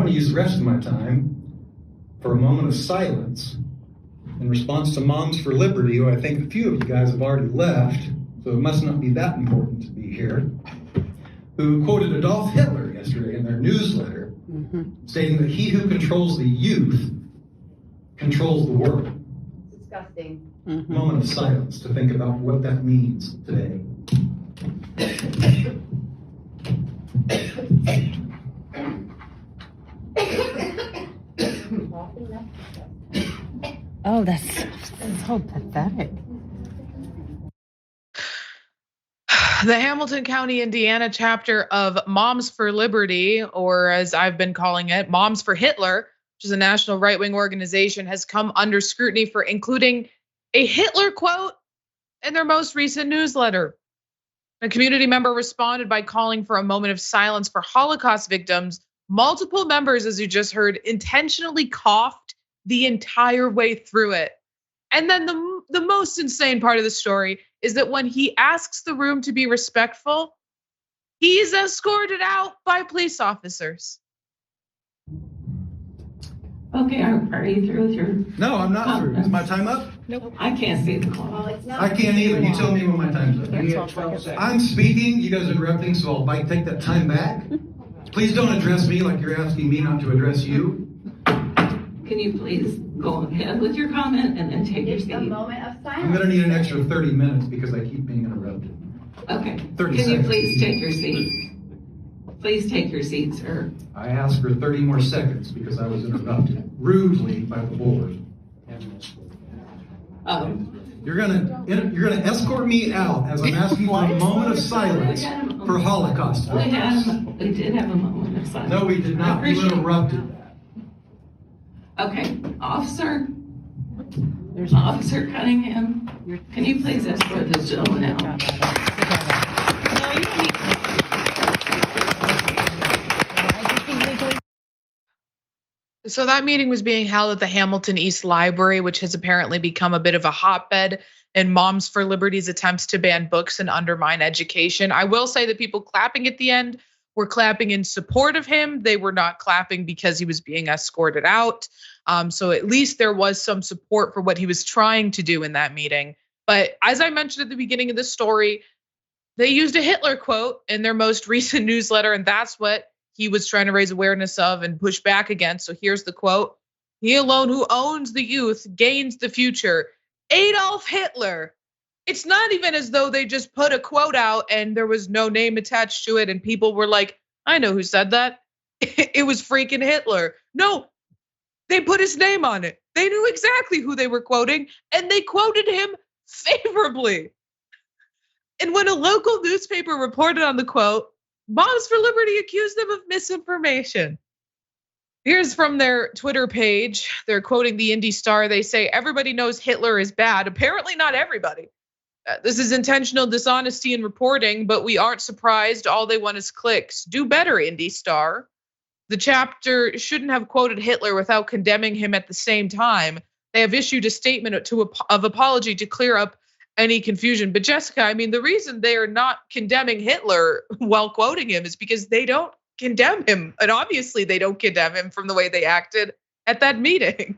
to use the rest of my time for a moment of silence in response to Moms for Liberty, who I think a few of you guys have already left, so it must not be that important to be here, who quoted Adolf Hitler yesterday in their newsletter, stating that he who controls the youth controls the world. Disgusting. Moment of silence to think about what that means today. Oh, that's so pathetic. The Hamilton County, Indiana chapter of Moms for Liberty, or as I've been calling it, Moms for Hitler, which is a national right-wing organization, has come under scrutiny for including a Hitler quote in their most recent newsletter. A community member responded by calling for a moment of silence for Holocaust victims. Multiple members, as you just heard, intentionally coughed the entire way through it. And then the most insane part of the story is that when he asks the room to be respectful, he's escorted out by police officers. Okay, are you through with your? No, I'm not through. Is my time up? Nope. I can't see the clock. Well, it's not. I can't either. You tell me when my time's up. I'm speaking, you guys are interrupting, so I'll take that time back. Please don't address me like you're asking me not to address you. Can you please go ahead with your comment and then take your It's seat? a moment of silence. I'm gonna need an extra 30 minutes because I keep being interrupted. Okay. 30 Can you seconds. please take your seat? Please take your seat, sir. I asked for 30 more seconds because I was interrupted rudely by the board. You're gonna escort me out as I'm asking for a moment of silence for Holocaust victims. We did have a moment of silence. No, we did not. You interrupted that. Okay, Officer Cunningham, can you please escort this gentleman out? So that meeting was being held at the Hamilton East Library, which has apparently become a bit of a hotbed in Moms for Liberty's attempts to ban books and undermine education. I will say that people clapping at the end were clapping in support of him. They were not clapping because he was being escorted out. So at least there was some support for what he was trying to do in that meeting. But as I mentioned at the beginning of the story, they used a Hitler quote in their most recent newsletter, and that's what he was trying to raise awareness of and push back against. So here's the quote. He alone who owns the youth gains the future. Adolf Hitler. It's not even as though they just put a quote out and there was no name attached to it and people were like, I know who said that. It was freaking Hitler. No, they put his name on it. They knew exactly who they were quoting and they quoted him favorably. And when a local newspaper reported on the quote, Moms for Liberty accused them of misinformation. Here's from their Twitter page. They're quoting the Indy Star. They say, everybody knows Hitler is bad. Apparently not everybody. This is intentional dishonesty in reporting, but we aren't surprised. All they want is clicks. Do better, Indy Star. The chapter shouldn't have quoted Hitler without condemning him at the same time. They have issued a statement of apology to clear up any confusion. But Jessica, I mean, the reason they are not condemning Hitler while quoting him is because they don't condemn him. And obviously they don't condemn him from the way they acted at that meeting.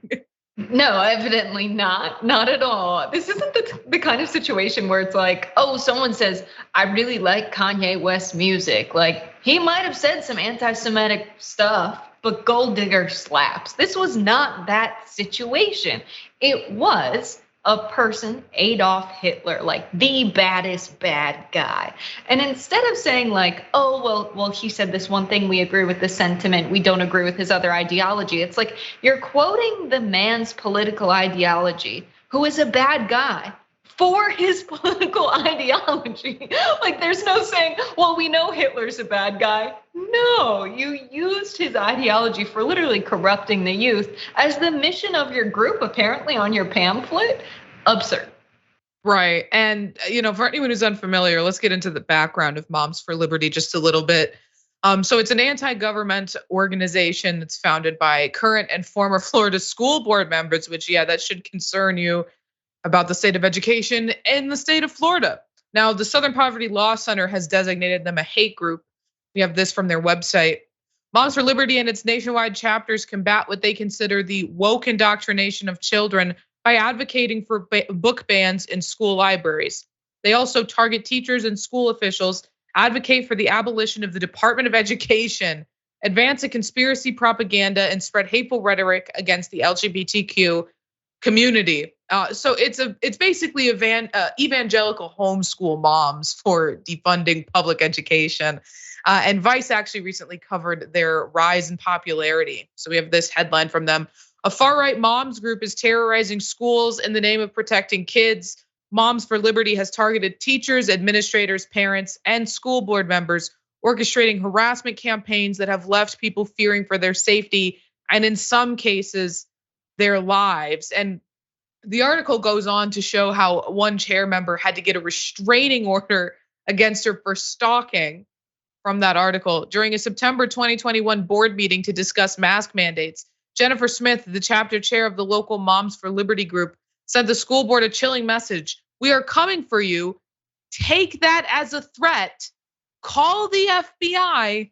No, evidently not. Not at all. This isn't the kind of situation where it's like, oh, someone says, I really like Kanye West's music. Like, he might have said some anti-Semitic stuff, but Gold Digger slaps. This was not that situation. It was a person, Adolf Hitler, like the baddest bad guy. And instead of saying like, oh, well, he said this one thing, we agree with the sentiment, we don't agree with his other ideology. It's like you're quoting the man's political ideology, who is a bad guy, for his political ideology. Like there's no saying, well, we know Hitler's a bad guy. No, you used his ideology for literally corrupting the youth as the mission of your group, apparently on your pamphlet. Absurd. Right. And, for anyone who's unfamiliar, let's get into the background of Moms for Liberty just a little bit. So it's an anti-government organization that's founded by current and former Florida school board members, which, that should concern you about the state of education in the state of Florida. Now, the Southern Poverty Law Center has designated them a hate group. We have this from their website. Moms for Liberty and its nationwide chapters combat what they consider the woke indoctrination of children by advocating for book bans in school libraries. They also target teachers and school officials, advocate for the abolition of the Department of Education, advance a conspiracy propaganda, and spread hateful rhetoric against the LGBTQ community. So it's basically evangelical homeschool moms for defunding public education. And Vice actually recently covered their rise in popularity. So we have this headline from them. A far-right moms group is terrorizing schools in the name of protecting kids. Moms for Liberty has targeted teachers, administrators, parents, and school board members, orchestrating harassment campaigns that have left people fearing for their safety and in some cases, their lives. And the article goes on to show how one chair member had to get a restraining order against her for stalking from that article. During a September 2021 board meeting to discuss mask mandates, Jennifer Smith, the chapter chair of the local Moms for Liberty group, sent the school board a chilling message. We are coming for you. Take that as a threat. Call the FBI.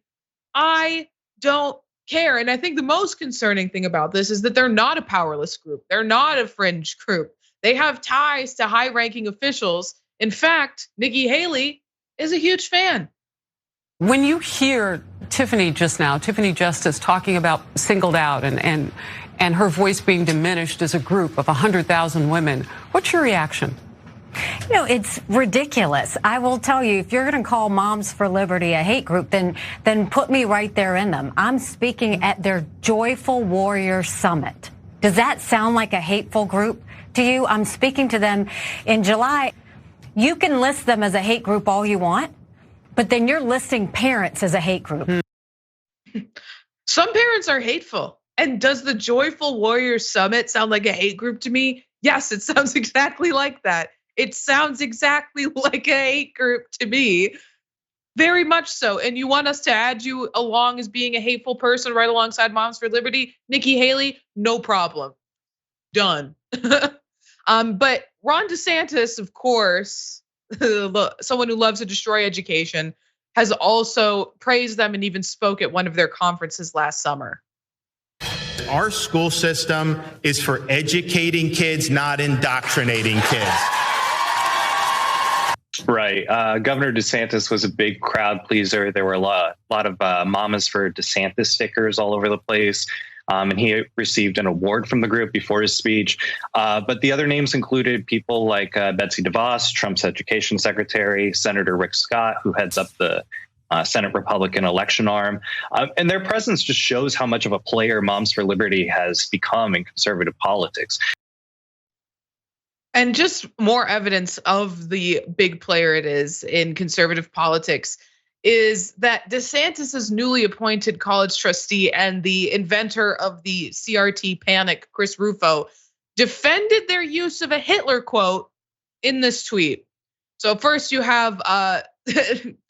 I don't care. And I think the most concerning thing about this is that they're not a powerless group. They're not a fringe group. They have ties to high-ranking officials. In fact, Nikki Haley is a huge fan. When you hear Tiffany just now, Tiffany Justice talking about singled out and her voice being diminished as a group of 100,000 women, what's your reaction? You know, it's ridiculous. I will tell you, if you're going to call Moms for Liberty a hate group, then put me right there in them. I'm speaking at their Joyful Warrior Summit. Does that sound like a hateful group to you? I'm speaking to them in July. You can list them as a hate group all you want, but then you're listing parents as a hate group. Some parents are hateful. And does the Joyful Warrior Summit sound like a hate group to me? Yes, it sounds exactly like that. It sounds exactly like a hate group to me. Very much so. And you want us to add you along as being a hateful person right alongside Moms for Liberty? Nikki Haley, no problem. Done. But Ron DeSantis, of course, someone who loves to destroy education, has also praised them and even spoke at one of their conferences last summer. Our school system is for educating kids, not indoctrinating kids. Right. Governor DeSantis was a big crowd pleaser. There were a lot of Mamas for DeSantis stickers all over the place. And he received an award from the group before his speech. But the other names included people like Betsy DeVos, Trump's education secretary, Senator Rick Scott, who heads up the Senate Republican election arm. And their presence just shows how much of a player Moms for Liberty has become in conservative politics. And just more evidence of the big player it is in conservative politics is that DeSantis's newly appointed college trustee and the inventor of the CRT panic, Chris Rufo, defended their use of a Hitler quote in this tweet. So first you have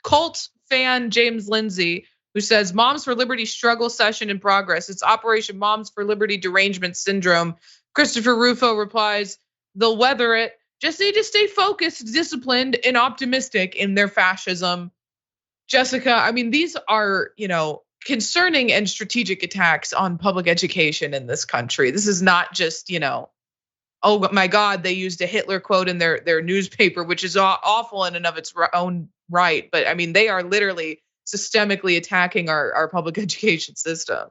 cult fan James Lindsay, who says, Moms for Liberty struggle session in progress. It's Operation Moms for Liberty derangement syndrome. Christopher Rufo replies, they'll weather it. Just need to stay focused, disciplined, and optimistic in their fascism. Jessica, I mean, these are, concerning and strategic attacks on public education in this country. This is not just, oh my God, they used a Hitler quote in their newspaper, which is awful in and of its own right. But I mean, they are literally systemically attacking our public education system.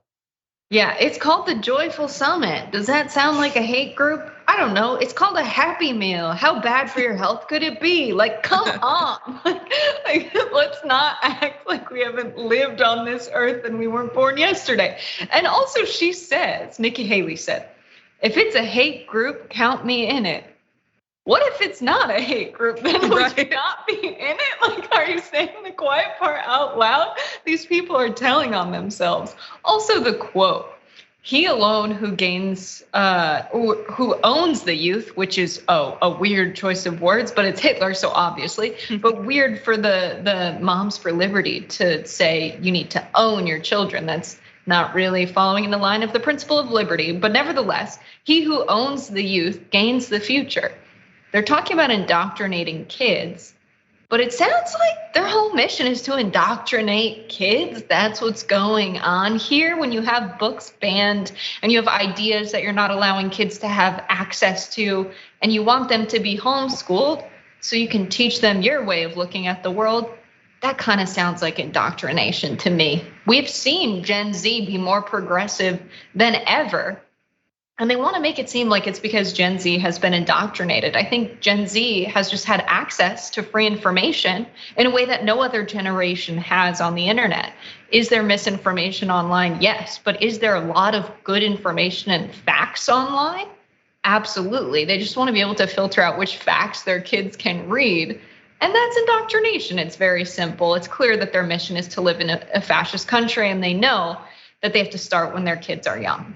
Yeah, it's called the Joyful Summit. Does that sound like a hate group? I don't know. It's called a Happy Meal. How bad for your health could it be? Like, come on. Let's not act like we haven't lived on this earth and we weren't born yesterday. And also she says, Nikki Haley said, if it's a hate group, count me in it. What if it's not a hate group? Then would you not be in it? Like, are you saying the quiet part out loud? These people are telling on themselves. Also the quote, he alone who gains, who owns the youth, which is, a weird choice of words, but it's Hitler, so obviously, but weird for the Moms for Liberty to say you need to own your children. That's not really following in the line of the principle of liberty, but nevertheless, he who owns the youth gains the future. They're talking about indoctrinating kids. But it sounds like their whole mission is to indoctrinate kids. That's what's going on here. When you have books banned and you have ideas that you're not allowing kids to have access to, and you want them to be homeschooled so you can teach them your way of looking at the world, that kind of sounds like indoctrination to me. We've seen Gen Z be more progressive than ever. And they want to make it seem like it's because Gen Z has been indoctrinated. I think Gen Z has just had access to free information in a way that no other generation has on the internet. Is there misinformation online? Yes. But is there a lot of good information and facts online? Absolutely. They just want to be able to filter out which facts their kids can read. And that's indoctrination. It's very simple. It's clear that their mission is to live in a fascist country, and they know that they have to start when their kids are young.